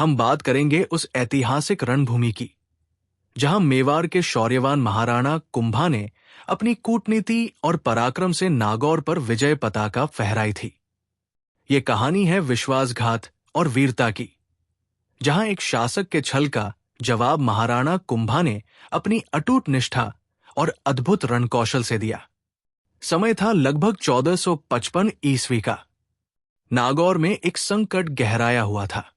हम बात करेंगे उस ऐतिहासिक रणभूमि की जहां मेवाड़ के शौर्यवान महाराणा कुंभा ने अपनी कूटनीति और पराक्रम से नागौर पर विजय पताका फहराई थी। ये कहानी है विश्वासघात और वीरता की, जहां एक शासक के छल का जवाब महाराणा कुंभा ने अपनी अटूट निष्ठा और अद्भुत रणकौशल से दिया। समय था लगभग 1455 ईस्वी का। नागौर में एक संकट गहराया हुआ था।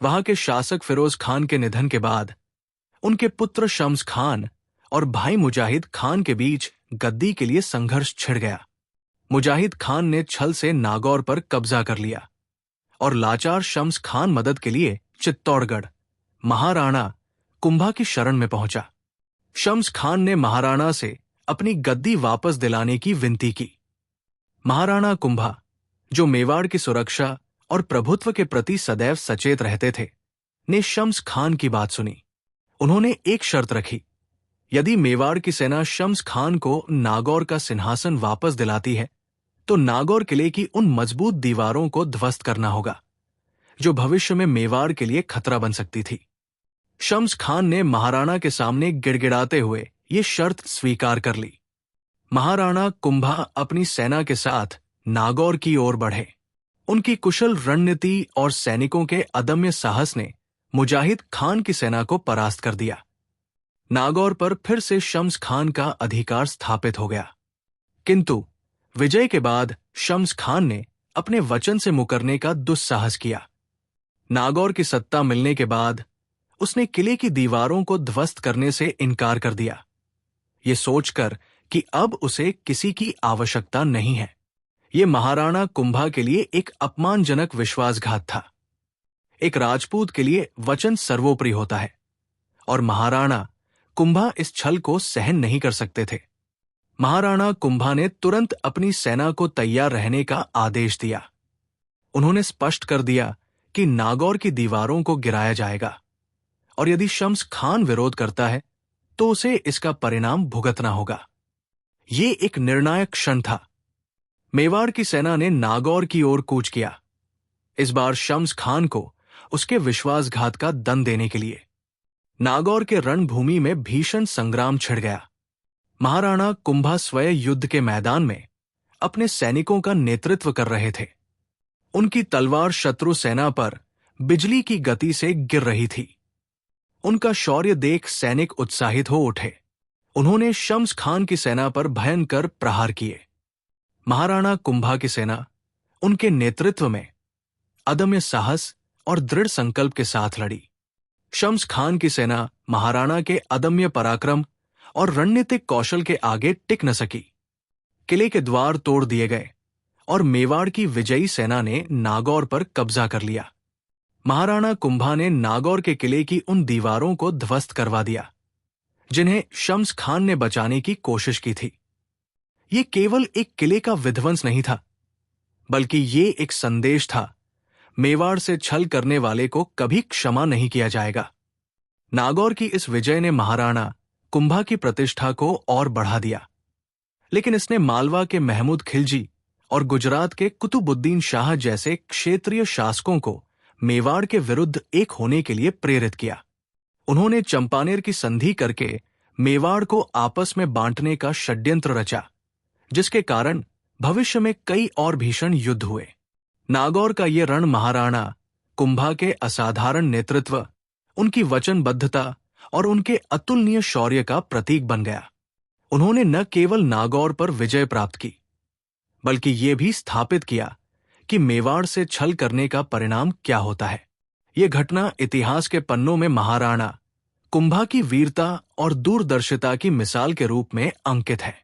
वहां के शासक फिरोज खान के निधन के बाद उनके पुत्र शम्स खान और भाई मुजाहिद खान के बीच गद्दी के लिए संघर्ष छिड़ गया। मुजाहिद खान ने छल से नागौर पर कब्जा कर लिया और लाचार शम्स खान मदद के लिए चित्तौड़गढ़ महाराणा कुंभा की शरण में पहुंचा। शम्स खान ने महाराणा से अपनी गद्दी वापस दिलाने की विनती की। महाराणा कुंभा, जो मेवाड़ की सुरक्षा और प्रभुत्व के प्रति सदैव सचेत रहते थे, ने शम्स खान की बात सुनी। उन्होंने एक शर्त रखी, यदि मेवाड़ की सेना शम्स खान को नागौर का सिंहासन वापस दिलाती है तो नागौर किले की उन मजबूत दीवारों को ध्वस्त करना होगा जो भविष्य में मेवाड़ के लिए खतरा बन सकती थी। शम्स खान ने महाराणा के सामने गिड़गिड़ाते हुए ये शर्त स्वीकार कर ली। महाराणा कुंभा अपनी सेना के साथ नागौर की ओर बढ़े। उनकी कुशल रणनीति और सैनिकों के अदम्य साहस ने मुजाहिद खान की सेना को परास्त कर दिया। नागौर पर फिर से शम्स खान का अधिकार स्थापित हो गया। किंतु विजय के बाद शम्स खान ने अपने वचन से मुकरने का दुस्साहस किया। नागौर की सत्ता मिलने के बाद उसने किले की दीवारों को ध्वस्त करने से इनकार कर दिया, ये सोचकर कि अब उसे किसी की आवश्यकता नहीं है। ये महाराणा कुंभा के लिए एक अपमानजनक विश्वासघात था। एक राजपूत के लिए वचन सर्वोपरि होता है और महाराणा कुंभा इस छल को सहन नहीं कर सकते थे। महाराणा कुंभा ने तुरंत अपनी सेना को तैयार रहने का आदेश दिया। उन्होंने स्पष्ट कर दिया कि नागौर की दीवारों को गिराया जाएगा और यदि शम्स खान विरोध करता है तो उसे इसका परिणाम भुगतना होगा। ये एक निर्णायक क्षण था। मेवाड़ की सेना ने नागौर की ओर कूच किया, इस बार शम्स खान को उसके विश्वासघात का दंड देने के लिए। नागौर के रणभूमि में भीषण संग्राम छिड़ गया। महाराणा कुंभा स्वयं युद्ध के मैदान में अपने सैनिकों का नेतृत्व कर रहे थे। उनकी तलवार शत्रु सेना पर बिजली की गति से गिर रही थी। उनका शौर्य देख सैनिक उत्साहित हो उठे। उन्होंने शम्स खान की सेना पर भयंकर प्रहार किए। महाराणा कुंभा की सेना उनके नेतृत्व में अदम्य साहस और दृढ़ संकल्प के साथ लड़ी। शम्स खान की सेना महाराणा के अदम्य पराक्रम और रणनीतिक कौशल के आगे टिक न सकी। किले के द्वार तोड़ दिए गए और मेवाड़ की विजयी सेना ने नागौर पर कब्जा कर लिया। महाराणा कुंभा ने नागौर के किले की उन दीवारों को ध्वस्त करवा दिया जिन्हें शम्स खान ने बचाने की कोशिश की थी। ये केवल एक किले का विध्वंस नहीं था, बल्कि ये एक संदेश था, मेवाड़ से छल करने वाले को कभी क्षमा नहीं किया जाएगा। नागौर की इस विजय ने महाराणा कुंभा की प्रतिष्ठा को और बढ़ा दिया, लेकिन इसने मालवा के महमूद खिलजी और गुजरात के कुतुबुद्दीन शाह जैसे क्षेत्रीय शासकों को मेवाड़ के विरुद्ध एक होने के लिए प्रेरित किया। उन्होंने चंपानेर की संधि करके मेवाड़ को आपस में बांटने का षड्यंत्र रचा, जिसके कारण भविष्य में कई और भीषण युद्ध हुए। नागौर का ये रण महाराणा कुंभा के असाधारण नेतृत्व, उनकी वचनबद्धता और उनके अतुलनीय शौर्य का प्रतीक बन गया। उन्होंने न केवल नागौर पर विजय प्राप्त की, बल्कि ये भी स्थापित किया कि मेवाड़ से छल करने का परिणाम क्या होता है। ये घटना इतिहास के पन्नों में महाराणा कुंभा की वीरता और दूरदर्शिता की मिसाल के रूप में अंकित है।